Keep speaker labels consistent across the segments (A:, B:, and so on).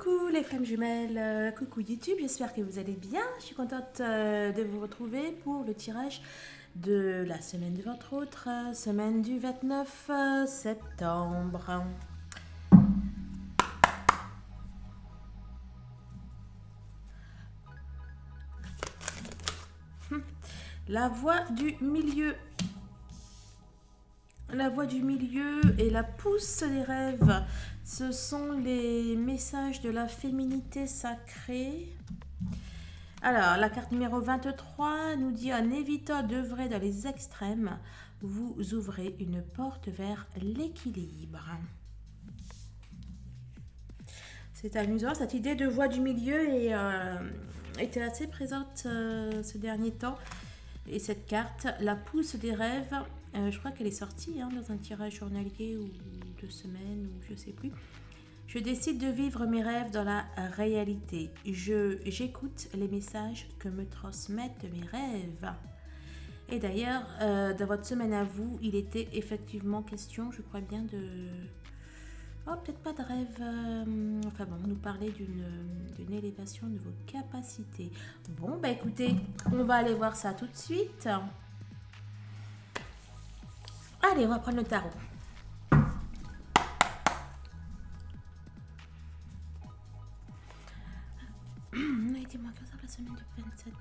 A: Coucou les flammes jumelles, coucou YouTube, j'espère que vous allez bien. Je suis contente de vous retrouver pour le tirage de la semaine de votre autre, semaine du 29 septembre. La voix du milieu. La voix du milieu et la pousse des rêves. Ce sont les messages de la féminité sacrée. Alors, la carte numéro 23 nous dit en évitant d'œuvrer dans les extrêmes, vous ouvrez une porte vers l'équilibre. C'est amusant, cette idée de voix du milieu était assez présente ce dernier temps. Et cette carte, la pousse des rêves, je crois qu'elle est sortie dans un tirage journalier ou 2 semaines ou je sais plus. Je décide de vivre mes rêves dans la réalité. J'écoute les messages que me transmettent mes rêves. Et d'ailleurs, dans votre semaine à vous, il était effectivement question, je crois bien, de... Oh, peut-être pas de rêve. Enfin bon, on nous parlait d'une élévation de vos capacités. Bon, bah écoutez, on va aller voir ça tout de suite. Allez, on va prendre le tarot. Dis-moi que ça, la semaine du 27.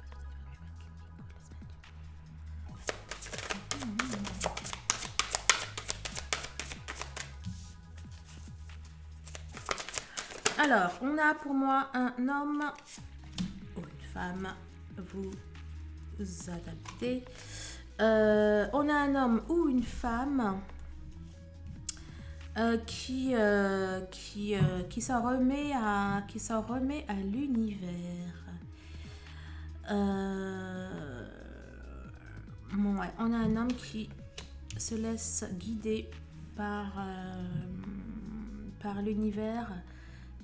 A: Alors, on a pour moi un homme ou une femme. Vous adaptez. On a un homme ou une femme qui s'en remet à l'univers. Ouais, on a un homme qui se laisse guider par l'univers,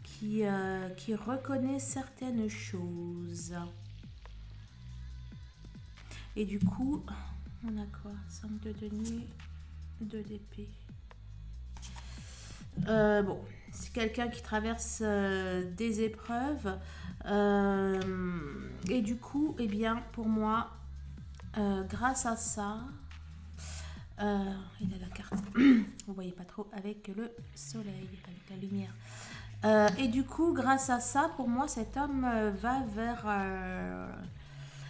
A: qui reconnaît certaines choses. Et du coup, on a quoi? 5 de denier, 2 d'épée. Bon, c'est quelqu'un qui traverse des épreuves. Et du coup, eh bien, pour moi, grâce à ça, il a la carte. Vous voyez pas trop avec le soleil, avec la lumière. Et du coup, grâce à ça, pour moi, cet homme va vers...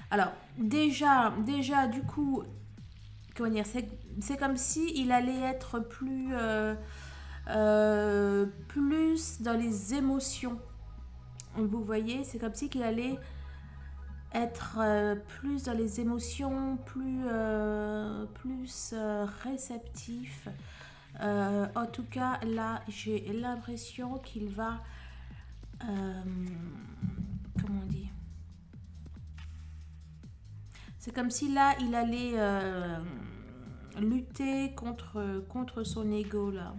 A: Alors, déjà, du coup, comment dire, c'est comme si il allait être plus dans les émotions. Vous voyez, c'est comme si qu'il allait être plus dans les émotions, plus réceptif. En tout cas, là, j'ai l'impression qu'il va... comment on dit? C'est comme si là, il allait lutter contre son ego, là,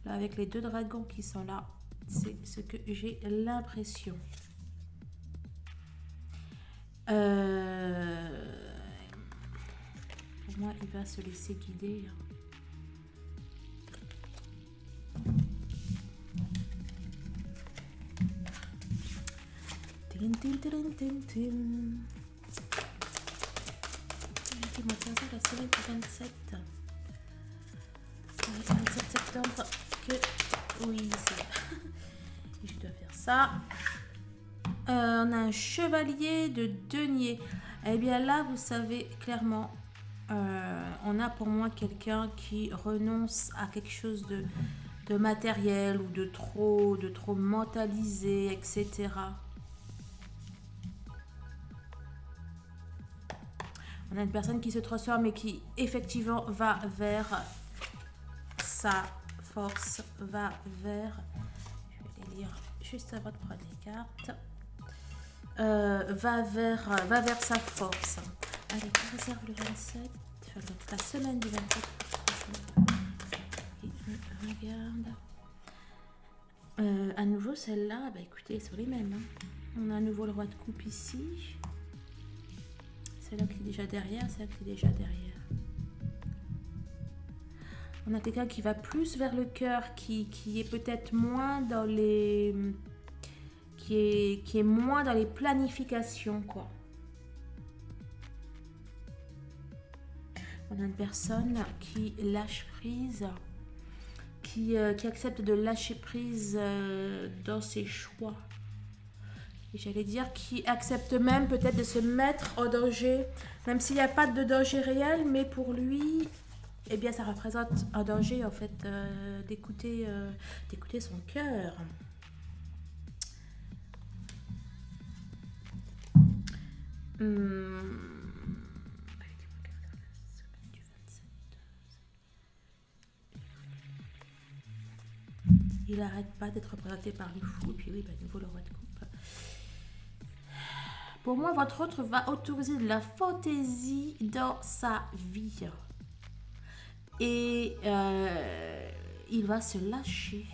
A: avec les 2 dragons qui sont là. C'est ce que j'ai l'impression. Pour moi, il va se laisser guider. Tin, tin, tin, tin, tin. Dis-moi ça, la semaine du 27. 27 septembre. Oui, ça. Je dois faire ça. On a un chevalier de denier. Eh bien là, vous savez clairement, on a pour moi quelqu'un qui renonce à quelque chose de matériel ou de trop mentalisé, etc. On a une personne qui se transforme et qui effectivement va vers sa force, va vers... Je vais les lire juste avant de prendre les cartes. Va vers sa force. Allez, on réserve le 27. Donc la semaine du 27. Et on regarde. À nouveau, celle-là, bah écoutez, sur les mêmes. On a à nouveau le roi de coupe ici. Celle-là qui est déjà derrière, celle qui est déjà derrière. On a quelqu'un qui va plus vers le cœur, qui est peut-être moins dans les qui est moins dans les planifications, quoi. On a une personne qui lâche prise, qui accepte de lâcher prise dans ses choix. Et j'allais dire qui accepte même peut-être de se mettre en danger, même s'il n'y a pas de danger réel, mais pour lui, eh bien ça représente un danger en fait, d'écouter son cœur. Il n'arrête pas d'être représenté par le fou, et puis oui, nouveau le roi de coupe. Pour moi, votre autre va autoriser de la fantaisie dans sa vie. Et il va se lâcher.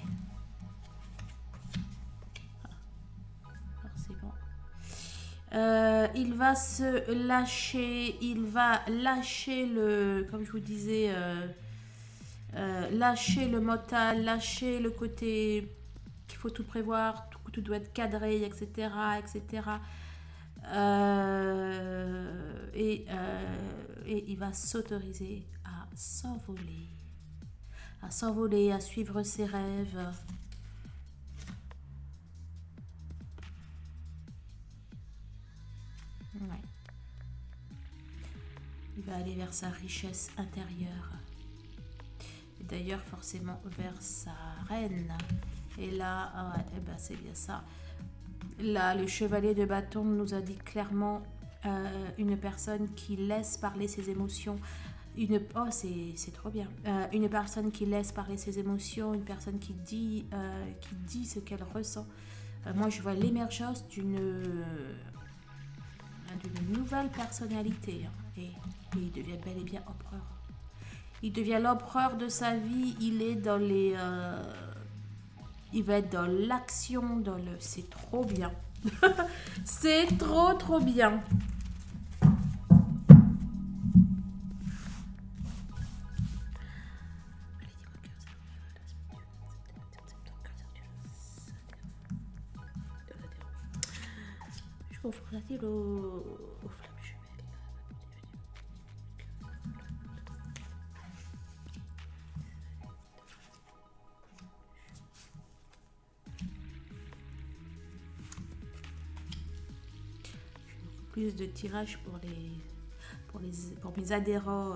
A: Forcément. Il va se lâcher. Il va lâcher le... Comme je vous disais... lâcher le mental, lâcher le côté qu'il faut tout prévoir, tout doit être cadré, etc. etc. Et il va s'autoriser à s'envoler, à suivre ses rêves. Ouais. Il va aller vers sa richesse intérieure. Et d'ailleurs, forcément, vers sa reine. Et là, ouais, eh ben, c'est bien ça. Là, le chevalier de bâton nous a dit clairement une personne qui laisse parler ses émotions. Oh, c'est trop bien. Une personne qui laisse parler ses émotions, une personne qui dit ce qu'elle ressent. Moi, je vois l'émergence d'une nouvelle personnalité. Hein, et il devient bel et bien empereur. Il devient l'empereur de sa vie. Il est dans les... il va être dans l'action, dans le... C'est trop bien. C'est trop bien. Je confronte-t-il aux flammes jumelles. Plus de tirages pour mes adhérents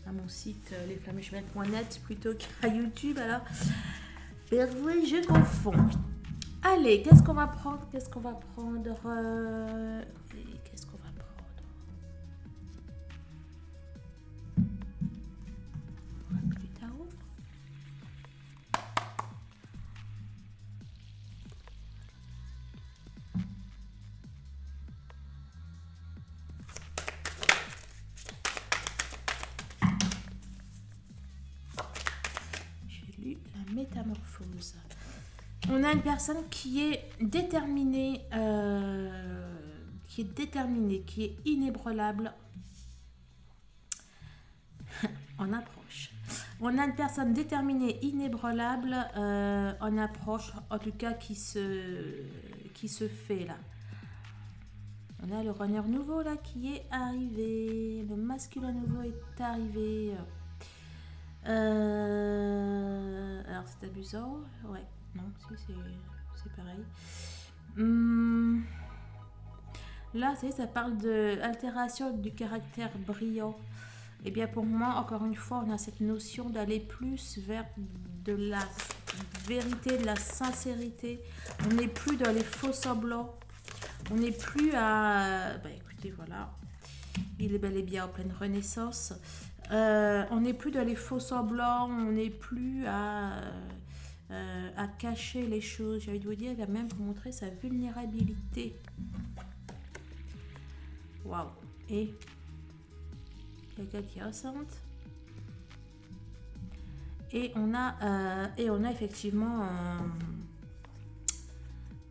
A: à mon site lesflammesjumelles.net plutôt qu'à YouTube. Alors, oui, je confonds. Allez, qu'est-ce qu'on va prendre? Qu'est-ce qu'on va prendre Plus tarot. J'ai lu la métamorphose. On a une personne qui est déterminée, qui est inébranlable en approche. On a une personne déterminée, inébranlable en approche, en tout cas qui se fait là. On a le runner nouveau là qui est arrivé. Le masculin nouveau est arrivé. Alors c'est amusant. Ouais, non, c'est pareil. Là, ça parle de altération du caractère brillant. Et bien pour moi, encore une fois, on a cette notion d'aller plus vers de la vérité, de la sincérité. On n'est plus dans les faux semblants. On n'est plus à... Bah écoutez, voilà. Il est bel et bien en pleine renaissance. On n'est plus dans les faux semblants. On n'est plus à cacher les choses. J'ai envie de vous dire, il va même vous montrer sa vulnérabilité. Waouh. Et quelqu'un qui est enceinte. Et on a effectivement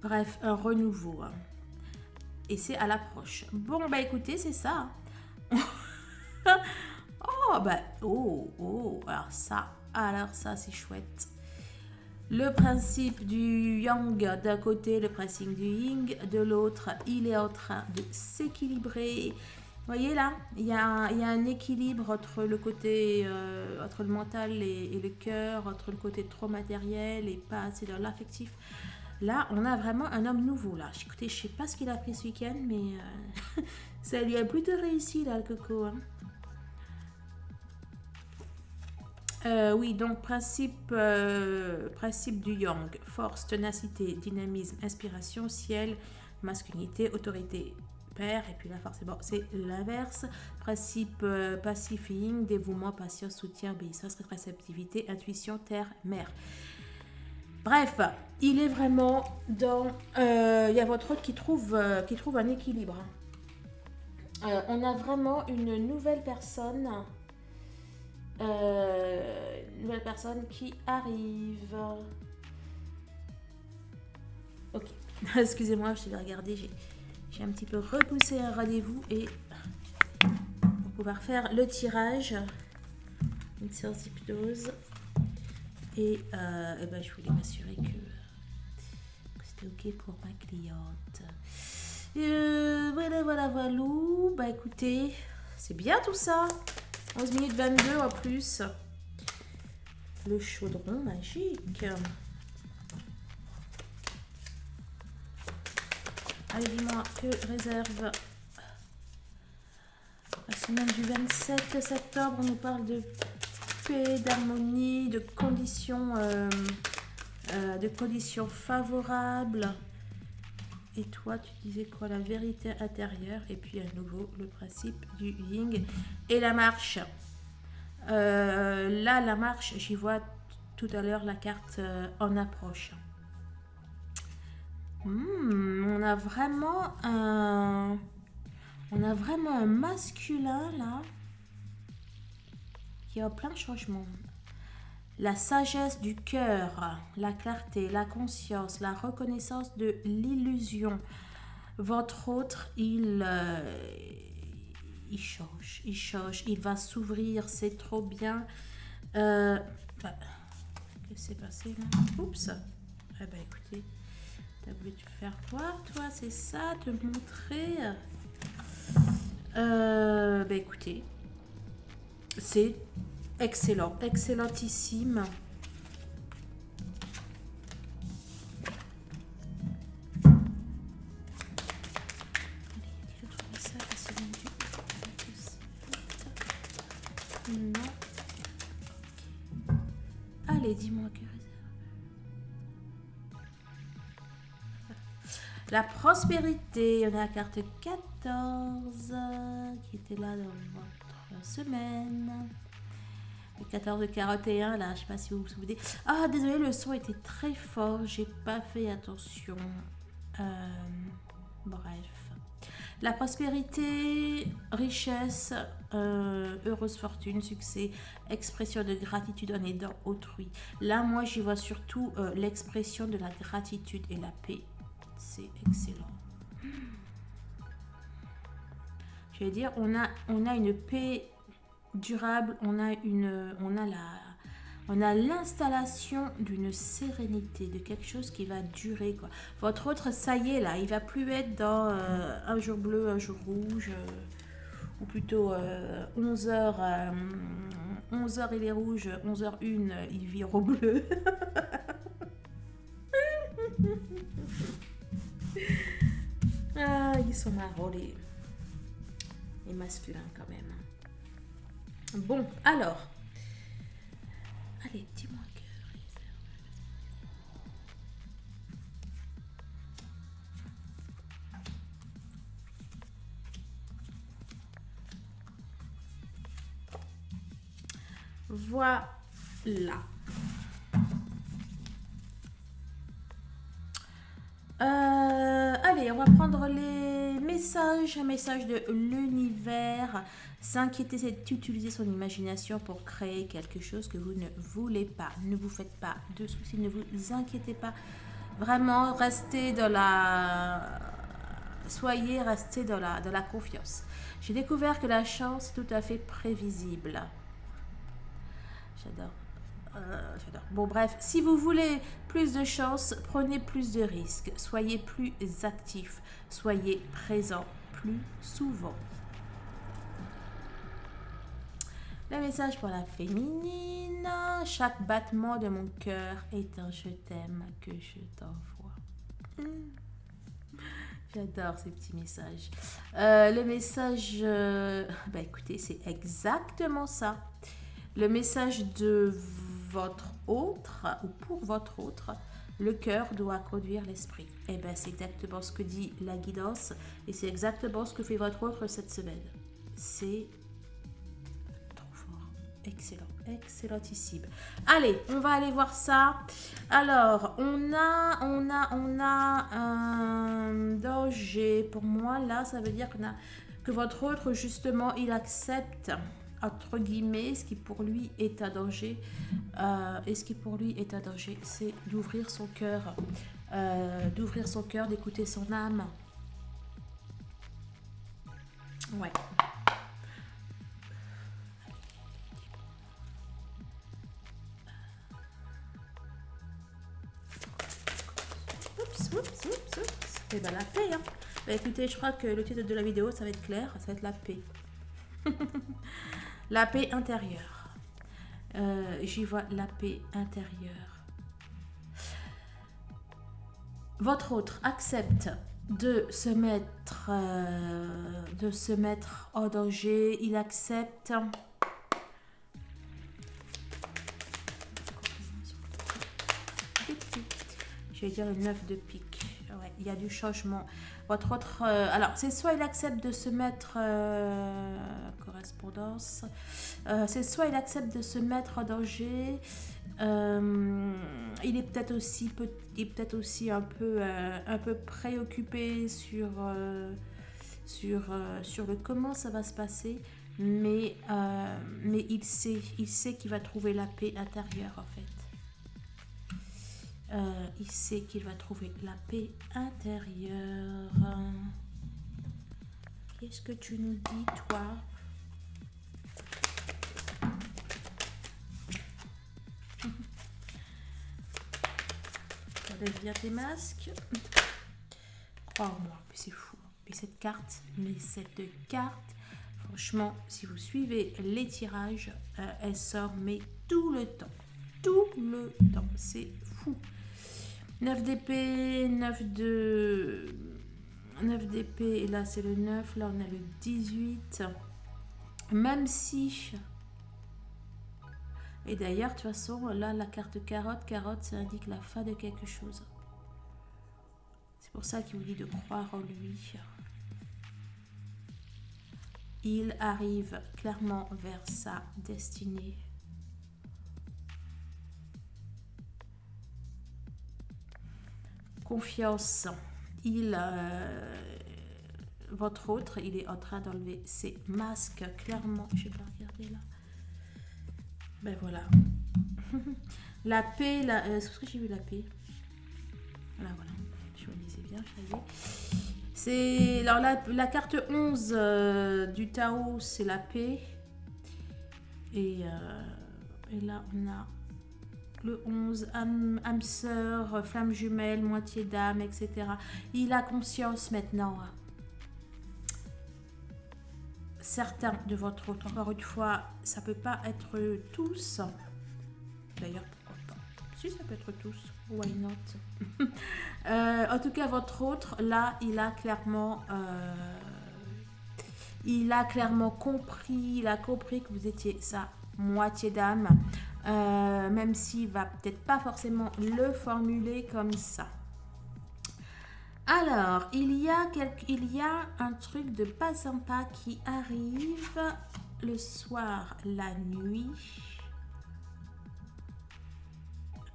A: bref, un renouveau. Et c'est à l'approche. Bon, bah écoutez, c'est ça. Oh, bah, alors ça, c'est chouette. Le principe du yang d'un côté, le principe du yin de l'autre, il est en train de s'équilibrer. Vous voyez là, il y a un équilibre entre le côté, entre le mental et le cœur, entre le côté trop matériel et pas assez dans l'affectif. Là, on a vraiment un homme nouveau là. Écoutez, je sais pas ce qu'il a pris ce week-end, mais ça lui a plutôt réussi là, le coco. Hein. Oui, donc principe du yang, force, ténacité, dynamisme, inspiration, ciel, masculinité, autorité, père, et puis là forcément c'est l'inverse, principe passif yin, dévouement, patience, soutien, obéissance, réceptivité, intuition, terre, mer. Bref, il est vraiment dans... Il y a votre autre qui trouve un équilibre. On a vraiment une nouvelle personne qui arrive. Ok, excusez-moi, je vais regarder, j'ai un petit peu repoussé un rendez-vous et pour pouvoir faire le tirage, une séance d'hypnose. Et ben, je voulais m'assurer que c'était ok pour ma cliente. Voilà. Bah écoutez, c'est bien tout ça. 11 minutes 22 en plus. Le chaudron magique. Allez, dis-moi que réserve la semaine du 27 septembre. On nous parle de paix, d'harmonie, de conditions favorables. Et toi, tu disais quoi? La vérité intérieure. Et puis à nouveau, le principe du yin et la marche. Là, la marche, j'y vois tout à l'heure la carte en approche. On a vraiment un masculin là qui a plein de changements. La sagesse du cœur, la clarté, la conscience, la reconnaissance de l'illusion. Votre autre, il change, il va s'ouvrir, c'est trop bien. Qu'est-ce qui s'est passé là? Oups. Eh ben écoutez, t'as voulu te faire voir, toi, c'est ça, te montrer. Ben écoutez, c'est excellent, excellentissime. Non. Allez, dis-moi que réserve. La prospérité, on a la carte 14 qui était là dans votre semaine. Le 14 de 41, là, je sais pas si vous vous souvenez. Ah, désolé, le son était très fort, j'ai pas fait attention. Bref. La prospérité, richesse, heureuse fortune, succès, expression de gratitude en aidant autrui. Là, moi, j'y vois surtout l'expression de la gratitude et la paix. C'est excellent. Je veux dire, on a une paix durable, on a l'installation d'une sérénité, de quelque chose qui va durer, quoi. Votre autre, ça y est, là, il va plus être dans un jour bleu, un jour rouge, ou plutôt 11h, 11h il est rouge, 11h01, il vire au bleu. Ah, ils sont marrants, les masculins, quand même. Bon, alors... Allez, dis-moi que voilà. Allez, on va prendre les messages. Un message de l'univers. S'inquiéter, c'est d'utiliser son imagination pour créer quelque chose que vous ne voulez pas. Ne vous faites pas de soucis, ne vous inquiétez pas. Vraiment, restez dans la... restez dans la confiance. J'ai découvert que la chance est tout à fait prévisible. J'adore. J'adore. Bon, bref, si vous voulez plus de chance, prenez plus de risques. Soyez plus actif. Soyez présent plus souvent. Le message pour la féminine. Chaque battement de mon cœur est un je t'aime que je t'envoie. J'adore ces petits messages. Le message, bah écoutez, c'est exactement ça. Le message de votre autre, ou pour votre autre, le cœur doit conduire l'esprit. Et bien, c'est exactement ce que dit la guidance, et c'est exactement ce que fait votre autre cette semaine. C'est trop fort. Excellent, excellentissime. Allez, on va aller voir ça. Alors, on a un danger. Pour moi, là, ça veut dire que votre autre, justement, il accepte, entre guillemets, ce qui pour lui est un danger. Et ce qui pour lui est un danger, c'est d'ouvrir son cœur. D'écouter son âme. Ouais. Oups. Et ben la paix, hein. Bah, écoutez, je crois que le titre de la vidéo, ça va être clair, ça va être la paix. La paix intérieure. J'y vois la paix intérieure. Votre autre accepte de se mettre en danger. Il accepte. Je vais dire le 9 de pique. Ouais, il y a du changement. Votre autre... alors, c'est soit il accepte de se mettre... correspondance. C'est soit il accepte de se mettre en danger. Il est peut-être aussi un peu préoccupé sur le comment ça va se passer. Mais il sait qu'il va trouver la paix intérieure, en fait. Il sait qu'il va trouver la paix intérieure. Qu'est-ce que tu nous dis, toi? Enlève bien tes masques. Crois en moi, c'est fou. Et cette carte, franchement, si vous suivez les tirages, elle sort, mais tout le temps. C'est fou. 9 d'épée, 9 d'épée, et là c'est le 9, là on a le 18. Même si... Et d'ailleurs, de toute façon, là la carte carotte, ça indique la fin de quelque chose. C'est pour ça qu'il vous dit de croire en lui. Il arrive clairement vers sa destinée. Confiance. Votre autre, il est en train d'enlever ses masques, clairement. Je vais pas regarder là. Ben voilà. La paix, c'est parce que j'ai vu la paix. Là, voilà. Je me disais bien, ça y est. C'est, alors la carte 11 du Tao, c'est la paix. Et là, on a le 11, âme sœur, flamme jumelle, moitié d'âme, etc. Il a conscience maintenant. Certains de votre autre, encore une fois, ça peut pas être tous. D'ailleurs, pourquoi pas? Si, ça peut être tous. Why not? En tout cas, votre autre, là, il a clairement compris, que vous étiez sa moitié d'âme. Même s'il va peut-être pas forcément le formuler comme ça. Alors, il y a un truc de pas sympa qui arrive le soir, la nuit.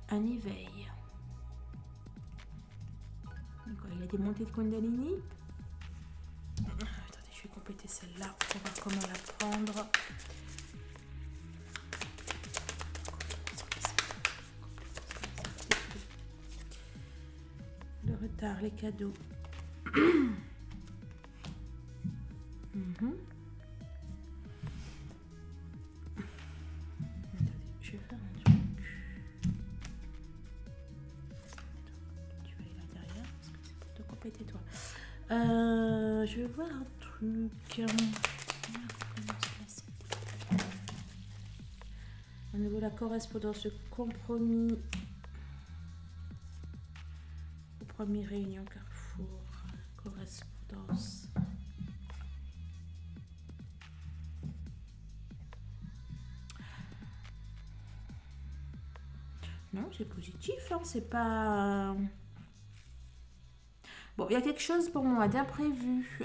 A: Un éveil. Il y a des montées de Kundalini. Attendez, je vais compléter celle-là pour voir comment la prendre. Le retard, les cadeaux. Attendez, je vais faire un truc. tais-toi. Je veux voir un truc. Au niveau de la correspondance, le compromis. Compromis, réunion, Carrefour, correspondance. Non, c'est positif, hein, c'est pas... Bon, il y a quelque chose pour moi d'imprévu.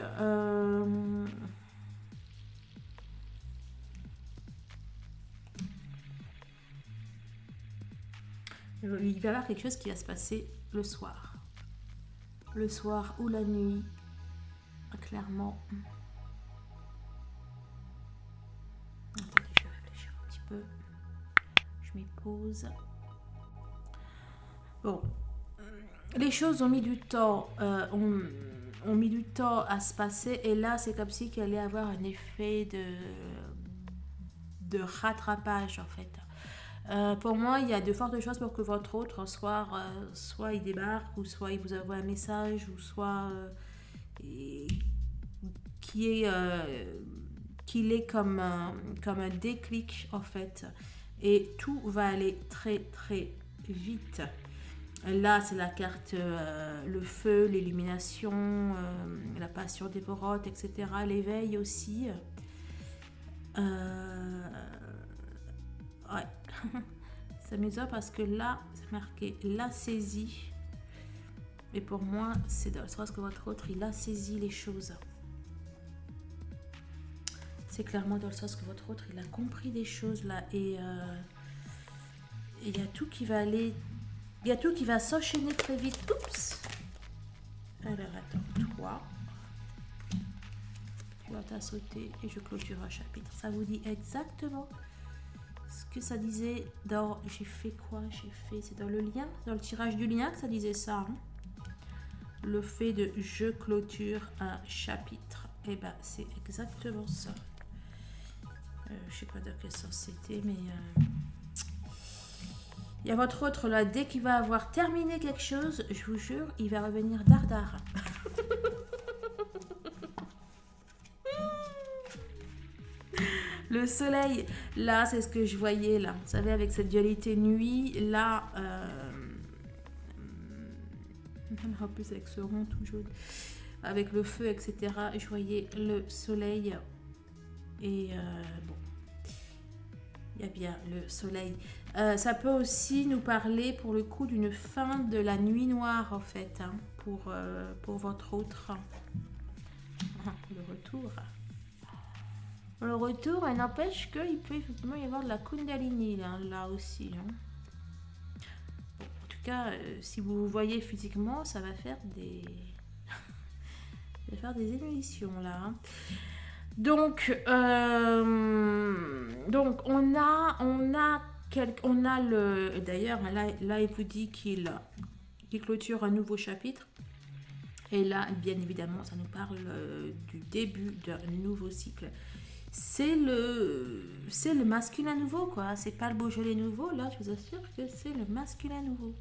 A: Il va y avoir quelque chose qui va se passer le soir. Le soir ou la nuit, clairement. Attendez, je vais réfléchir un petit peu. Je m'y pose. Bon, les choses ont mis du temps, ont mis du temps à se passer, et là c'est comme si qu'il allait avoir un effet de rattrapage en fait. Pour moi, il y a de fortes chances pour que votre autre soit il débarque, ou soit il vous envoie un message, ou soit qu'il est comme un déclic en fait, et tout va aller très très vite. Là, c'est la carte le feu, l'illumination, la passion dévorante, etc. L'éveil aussi. Ouais. C'est amusant parce que là, c'est marqué la saisie. Et pour moi, c'est dans le sens que votre autre, il a saisi les choses. C'est clairement dans le sens que votre autre, il a compris des choses là. Et il y a tout qui va aller... Il y a tout qui va s'enchaîner très vite. Oups. Alors, attends, toi. Tu vas t'as sauté et je clôture un chapitre. Ça vous dit exactement ce que ça disait dans... J'ai fait quoi? C'est dans le lien, dans le tirage du lien que ça disait ça. Hein, le fait de je clôture un chapitre. Et ben, c'est exactement ça. Je sais pas dans quel sens c'était, mais... Il y a votre autre là, dès qu'il va avoir terminé quelque chose, je vous jure, il va revenir dardard. Le soleil, là, c'est ce que je voyais là. Vous savez, avec cette dualité nuit, là, en plus avec ce rond tout jaune, avec le feu, etc. Je voyais le soleil et bon, il y a bien le soleil. Ça peut aussi nous parler pour le coup d'une fin de la nuit noire en fait, hein, pour votre autre. Le retour. Le retour, il n'empêche qu'il peut effectivement y avoir de la Kundalini là aussi. Hein. Bon, en tout cas, si vous voyez physiquement, ça va faire des... ça va faire des émulations là. Hein. Donc on a le... D'ailleurs, là, il vous dit qu'il clôture un nouveau chapitre. Et là, bien évidemment, ça nous parle du début d'un nouveau cycle. C'est le masculin nouveau, quoi. C'est pas le Beaujolais nouveau, là, je vous assure que c'est le masculin nouveau.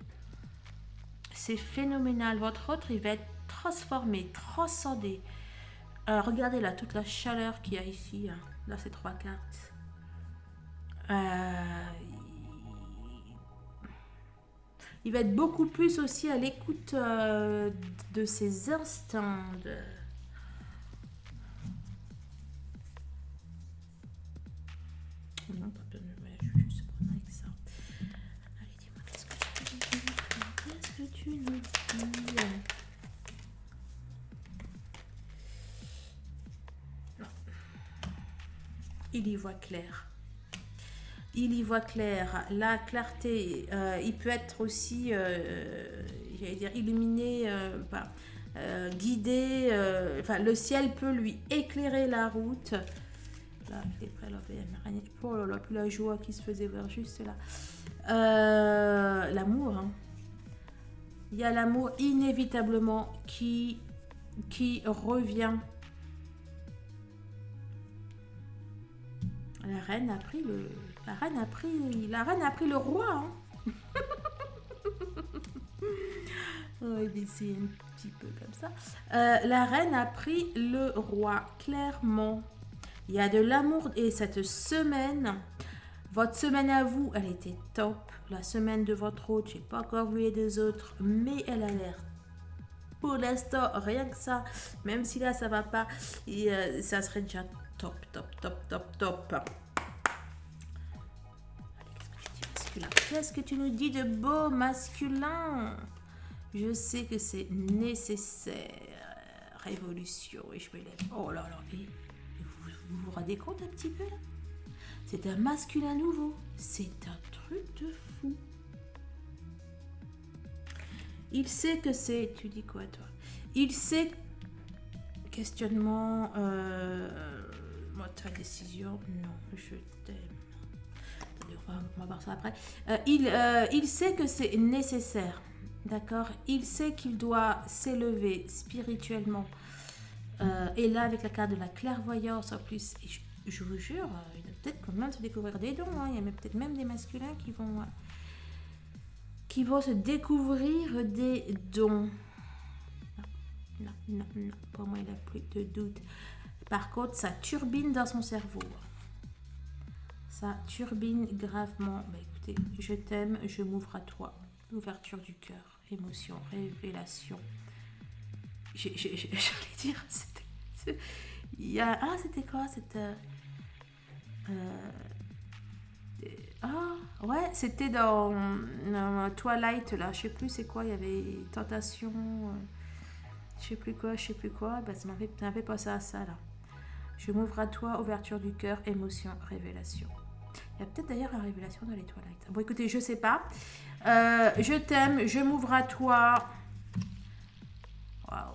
A: C'est phénoménal. Votre autre, il va être transformé, transcendé. Regardez là, toute la chaleur qu'il y a ici. Hein. Là, c'est 3 cartes. Il va être beaucoup plus aussi à l'écoute de ses instincts. Non, pas de nouvelles, je vais juste prendre avec ça. Allez, dis-moi, qu'est-ce que tu nous dis? Non. Il y voit clair. Il y voit clair. La clarté, il peut être aussi, j'allais dire, illuminé, guidé. Enfin, le ciel peut lui éclairer la route. Là, je l'ai prêt, là, oh là là, plus la joie qui se faisait voir juste là. L'amour, hein. Il y a l'amour inévitablement qui revient. La reine a pris le roi. Hein. Oui, mais c'est un petit peu comme ça. La reine a pris le roi, clairement. Il y a de l'amour et cette semaine, votre semaine à vous, elle était top. La semaine de votre hôte, j'ai pas encore vu les deux autres, mais elle a l'air. Pour l'instant, rien que ça, même si là ça va pas, et, ça serait déjà top, top, top, top, top. Qu'est-ce que tu nous dis de beau masculin? Je sais que c'est nécessaire. Révolution. Et je me lève. Oh là là. Et vous vous rendez compte un petit peu là? C'est un masculin nouveau. C'est un truc de fou. Il sait que c'est... Tu dis quoi toi? Il sait... Questionnement... Moi, ta décision... Non, je t'aime. On va voir ça après. Il sait que c'est nécessaire. D'accord? Il sait qu'il doit s'élever spirituellement. Et là, avec la carte de la clairvoyance en plus, et je vous jure, il va peut-être quand même se découvrir des dons. Hein. Il y a peut-être même des masculins qui vont se découvrir des dons. Non, non, non. Pour moi, il n'y a plus de doute. Par contre, ça turbine dans son cerveau. Ça turbine gravement. Bah, écoutez, je t'aime, je m'ouvre à toi. Ouverture du cœur, émotion, révélation. J'allais dire, c'était quoi? Ouais, c'était dans Twilight, là. Je sais plus c'est quoi. Il y avait Tentation. Je sais plus quoi. Bah, ça m'a fait penser à ça, là. Je m'ouvre à toi, ouverture du cœur, émotion, révélation. Il y a peut-être d'ailleurs la révélation dans les Twilight. Bon, écoutez, je sais pas. Je t'aime, je m'ouvre à toi. Waouh.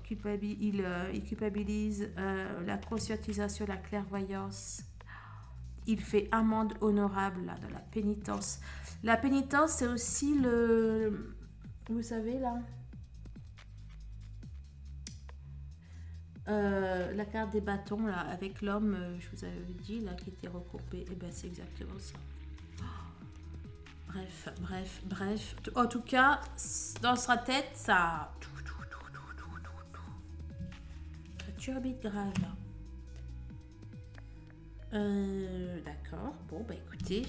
A: Il culpabilise la conscientisation, la clairvoyance. Il fait amende honorable là, dans la pénitence. La pénitence, c'est aussi le... Vous savez, là la carte des bâtons, là, avec l'homme, je vous avais dit, là, qui était recoupé. Et ben c'est exactement ça. Bref. En tout cas, dans sa tête, ça... Ça turbine grave. D'accord. Bon, bah écoutez.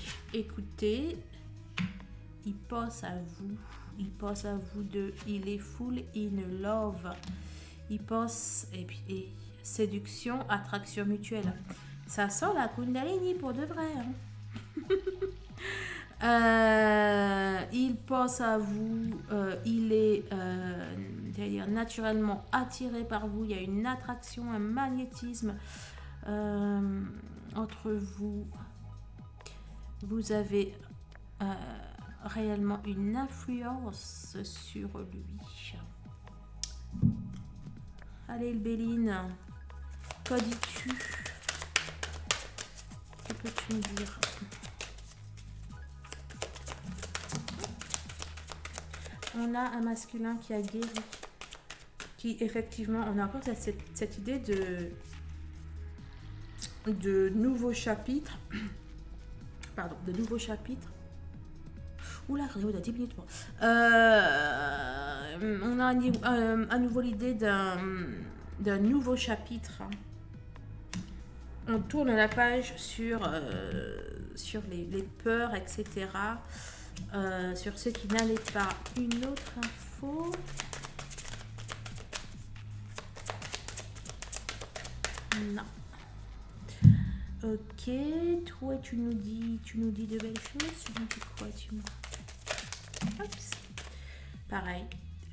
A: Il pense à vous. Il pense à vous deux. Il est full in love. Il pense... Et séduction, attraction mutuelle. Ça sent la Kundalini pour de vrai. Hein. Il pense à vous, il est naturellement attiré par vous, il y a une attraction, un magnétisme entre vous. Vous avez réellement une influence sur lui. Allez, le Béline, qu'en dis-tu? Que peux-tu me dire? On a un masculin qui a guéri, qui effectivement, on a encore cette idée de nouveaux chapitres. Pardon, de nouveaux chapitres. Oula, on a 10 minutes. Bon. On a à nouveau l'idée d'un nouveau chapitre. On tourne la page sur les peurs, etc. Sur ce qui n'allait pas. Une autre info. Non. Ok, toi tu nous dis de belles choses. Tu nous dis quoi, tu me... Oups. Pareil.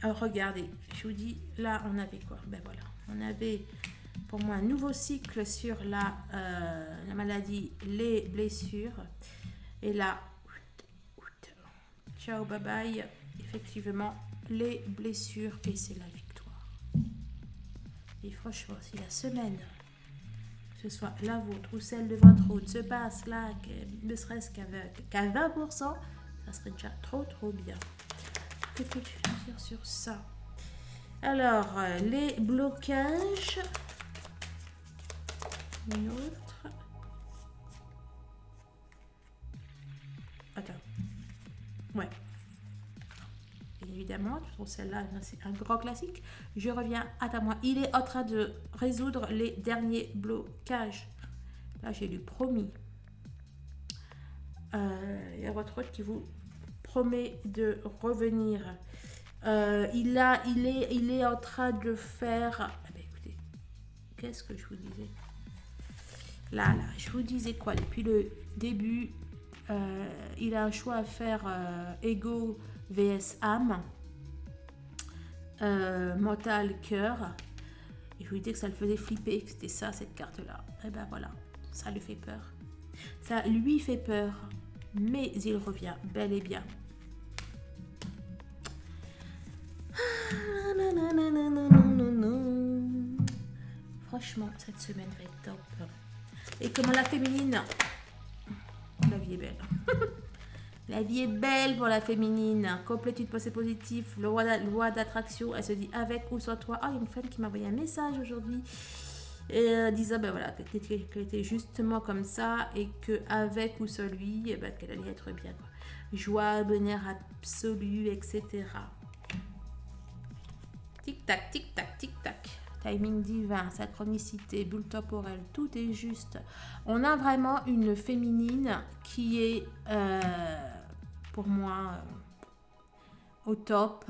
A: Alors, regardez, je vous dis, là on avait quoi? Ben voilà, on avait pour moi un nouveau cycle sur la maladie, les blessures. Et là, ciao, bye bye. Effectivement, les blessures et c'est la victoire. Et franchement, si la semaine, que ce soit la vôtre ou celle de votre hôte, se passe là, ne serait-ce qu'à 20%, ça serait déjà trop bien. Que peux-tu dire sur ça? Alors, les blocages. Une autre. Attends. Ouais. bien évidemment. Pour celle-là, c'est un grand classique. Je reviens à ta moi. Il est en train de résoudre les derniers blocages. Là, j'ai lu promis. Il y a votre hôte qui vous promet de revenir. Il est en train de faire... Ah ben, écoutez, qu'est-ce que je vous disais? Là, je vous disais quoi? Depuis le début, il a un choix à faire, ego vs âme, mental, cœur. Et je vous disais que ça le faisait flipper, que c'était ça, cette carte-là. Et ben voilà, ça lui fait peur. Ça lui fait peur, mais il revient bel et bien. Franchement, cette semaine va être top. Et comment la féminine? La vie est belle. La vie est belle pour la féminine. Complétude pensée positive, loi d'attraction. Elle se dit avec ou sans toi. Ah, il y a une femme qui m'a envoyé un message aujourd'hui. Et disant ben voilà, qu'elle était justement comme ça. Et qu'avec ou sans lui, eh ben, qu'elle allait être bien. Quoi. Joie, bonheur absolu, etc. Tic-tac, tic-tac, tic-tac. Timing divin, synchronicité, bulle temporelle, tout est juste. On a vraiment une féminine qui est, pour moi, au top.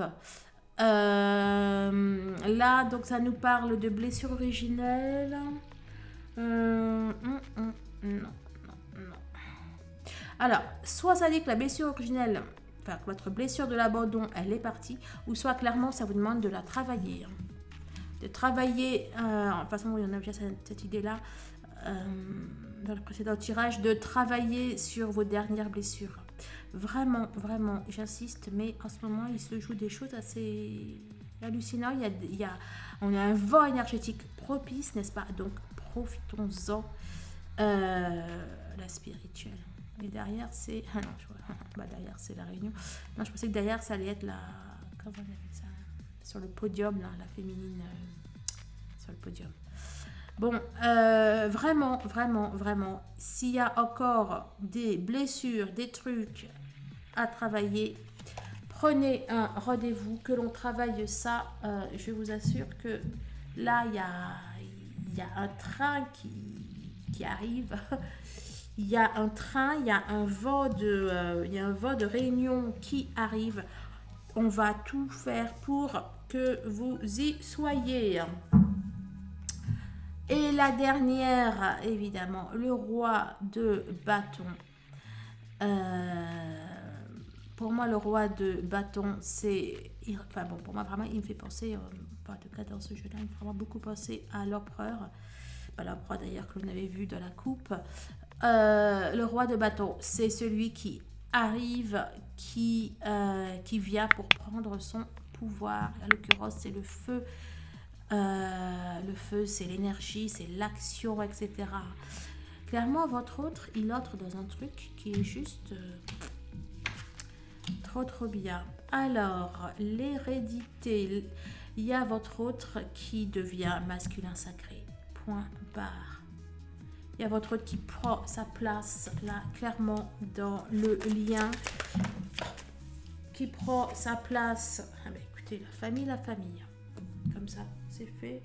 A: Là, donc, ça nous parle de blessure originelle. Non. Alors, soit ça dit que la blessure originelle, enfin, que votre blessure de l'abandon, elle est partie, ou soit clairement, ça vous demande de la travailler. De travailler, de toute façon, on a déjà cette idée-là dans le précédent tirage, de travailler sur vos dernières blessures. Vraiment, vraiment, j'insiste, mais en ce moment, il se joue des choses assez hallucinantes. On a un vent énergétique propice, n'est-ce pas? Donc, profitons-en. La spirituelle. Et derrière, c'est... Ah non, je vois. Bah, derrière, c'est la réunion. Non, je pensais que derrière, ça allait être la... Comment on appelle ça? Sur le podium, là, la féminine sur le podium. Bon, vraiment, vraiment, vraiment, s'il y a encore des blessures, des trucs à travailler, prenez un rendez-vous, que l'on travaille ça. Je vous assure que là, il y a un train qui arrive. Il y a un train, il y a un vent de réunion qui arrive. On va tout faire pour que vous y soyez. Et la dernière, évidemment, le roi de bâton. Pour moi, le roi de bâton, c'est... Enfin bon, pour moi, vraiment, il me fait penser, en tout cas dans ce jeu-là, il me fait vraiment beaucoup penser à l'empereur. L'empereur d'ailleurs que l'on avait vu dans la coupe. Le roi de bâton, c'est celui qui arrive, qui vient pour prendre son pouvoir. En l'occurrence, c'est le feu. Le feu, c'est l'énergie, c'est l'action, etc. Clairement, votre autre, il entre dans un truc qui est juste trop bien. Alors, l'hérédité, il y a votre autre qui devient masculin sacré. Point barre. Il y a votre autre qui prend sa place là, clairement, dans le lien. Qui prend sa place. Ah ben, écoutez, la famille. Comme ça, c'est fait.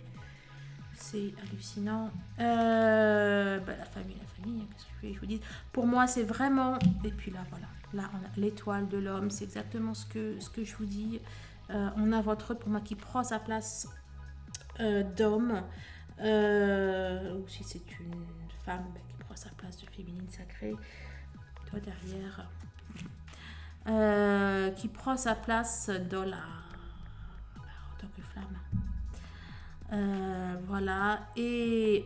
A: C'est hallucinant. La famille, qu'est-ce que je vous dis? Pour moi, c'est vraiment... Et puis là, voilà. Là, on a l'étoile de l'homme. C'est exactement ce que je vous dis. On a votre autre, pour moi, qui prend sa place d'homme. Ou si c'est une femme qui prend sa place de féminine sacrée. Toi, derrière. Qui prend sa place dans la... en tant que flamme. Voilà. Et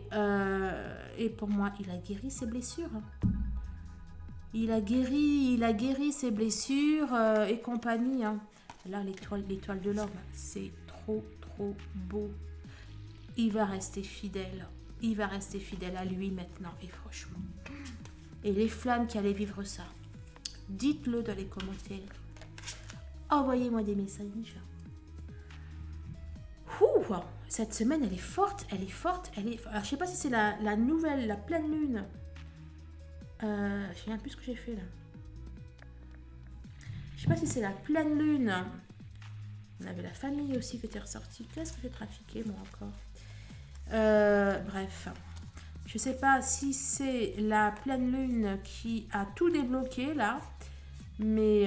A: pour moi, il a guéri ses blessures. Il a guéri ses blessures et compagnie. Hein. Là, l'étoile de l'homme, c'est trop beau. Il va rester fidèle. Il va rester fidèle à lui maintenant. Et franchement. Et les flammes qui allaient vivre ça, dites-le dans les commentaires. Envoyez-moi des messages. Ouh, cette semaine, elle est forte. Alors, je sais pas si c'est la nouvelle, la pleine lune. Je sais même plus ce que j'ai fait là. Je sais pas si c'est la pleine lune On avait la famille aussi qui était ressortie. Qu'est-ce que j'ai trafiqué, moi, encore? Bref. Je sais pas si c'est la pleine lune qui a tout débloqué, là. Mais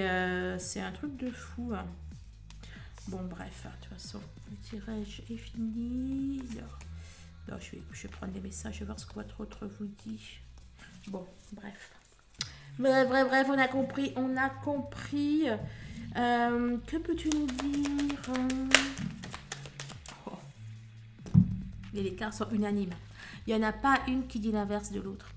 A: c'est un truc de fou. Hein. Bon, bref. De toute façon, le tirage est fini. Non, je vais prendre des messages. Je vais voir ce que votre autre vous dit. Bon, bref. Bref, on a compris. Que peux-tu nous dire? Oh. Et les cartes sont unanimes. Il n'y en a pas une qui dit l'inverse de l'autre.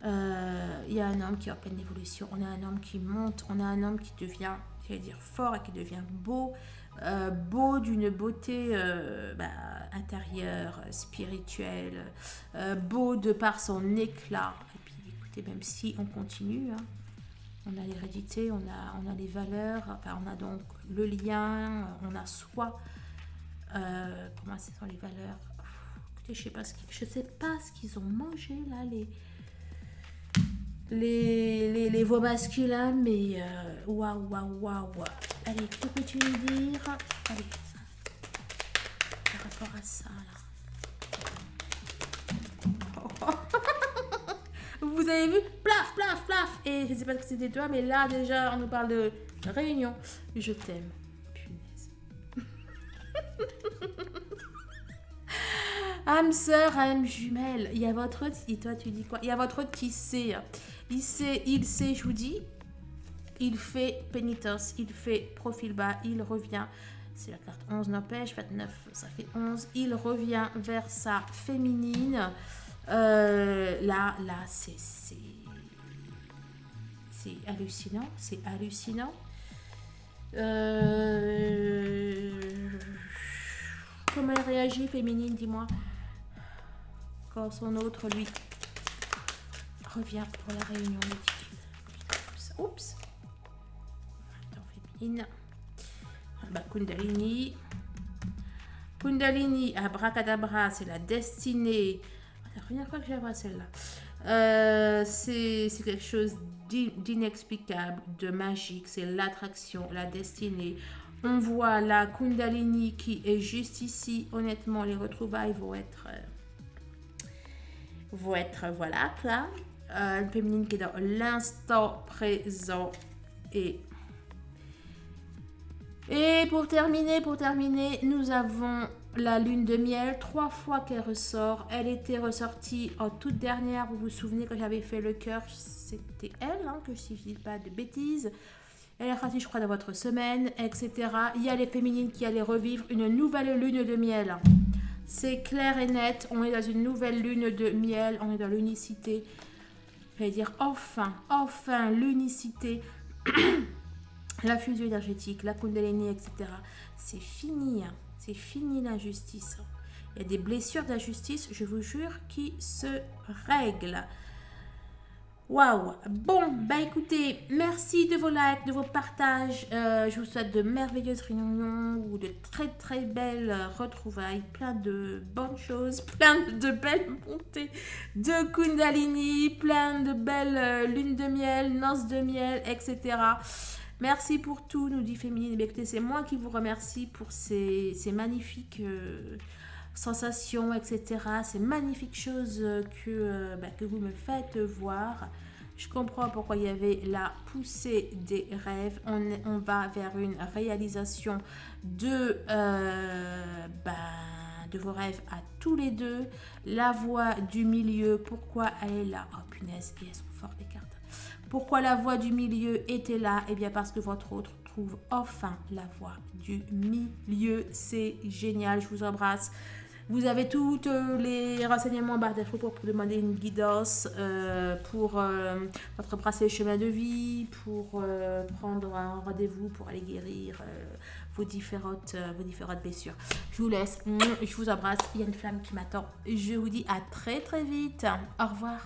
A: Il y a un homme qui est en pleine évolution. On a un homme qui monte. On a un homme qui devient, j'allais dire, fort et qui devient beau. Beau d'une beauté intérieure, spirituelle. Beau de par son éclat. Et puis, écoutez, même si on continue... Hein, on a l'hérédité, on a les valeurs, enfin, on a donc le lien, on a soi. Pour moi, ce sont les valeurs. Écoutez, je sais pas ce qu'ils ont mangé là, les voix masculins, mais waouh. Allez, que peux-tu nous dire? Allez, par rapport à ça là. Vous avez vu? Plaf. Et je sais pas ce que c'était toi, mais là déjà on nous parle de réunion. Je t'aime. Punaise. âme sœur, âme jumelle. Il y a votre autre, et toi tu dis quoi? Il y a votre autre qui sait. Il sait, je vous dis. Il fait pénitence, il fait profil bas, il revient. C'est la carte 11 n'empêche, 29, ça fait 11. Il revient vers sa féminine. Là, c'est hallucinant, Comment elle réagit, féminine, dis-moi, quand son autre, lui, revient pour la réunion médicale. Oups. Attends, féminine. Kundalini, abracadabra, c'est la destinée. C'est la première fois que je la vois celle-là. C'est quelque chose d'inexplicable, de magique. C'est l'attraction, la destinée. On voit la Kundalini qui est juste ici. Honnêtement, les retrouvailles vont être voilà, là. Une féminine qui est dans l'instant présent. Et pour terminer, nous avons la lune de miel, 3 fois qu'elle ressort. Elle était ressortie en toute dernière, vous vous souvenez quand j'avais fait le cœur, c'était elle, hein, que je ne dis pas de bêtises. Elle est ressortie, je crois, dans votre semaine, etc. Il y a les féminines qui allaient revivre une nouvelle lune de miel. C'est clair et net, on est dans une nouvelle lune de miel, on est dans l'unicité. Je vais dire enfin, l'unicité. La fusion énergétique, la Kundalini, etc. C'est fini, hein. C'est fini l'injustice. Il y a des blessures d'injustice, je vous jure, qui se règlent. Waouh. Bon, bah écoutez, merci de vos likes, de vos partages. Je vous souhaite de merveilleuses réunions ou de très très belles retrouvailles, plein de bonnes choses, plein de belles montées de Kundalini, plein de belles lunes de miel, noces de miel, etc. Merci pour tout, nous dit Féminine. Écoutez, c'est moi qui vous remercie pour ces magnifiques sensations, etc. Ces magnifiques choses que vous me faites voir. Je comprends pourquoi il y avait la poussée des rêves. On va vers une réalisation de vos rêves à tous les deux. La voix du milieu, pourquoi elle est là? Oh punaise, et elles sont fortes les cartes. Pourquoi la voix du milieu était là? Eh bien parce que votre autre trouve enfin la voix du milieu. C'est génial, je vous embrasse. Vous avez tous les renseignements en barre d'infos pour demander une guidance, pour votre bracelet chemin de vie, pour prendre un rendez-vous pour aller guérir vos différentes blessures. Je vous laisse, je vous embrasse. Il y a une flamme qui m'attend. Je vous dis à très très vite. Au revoir.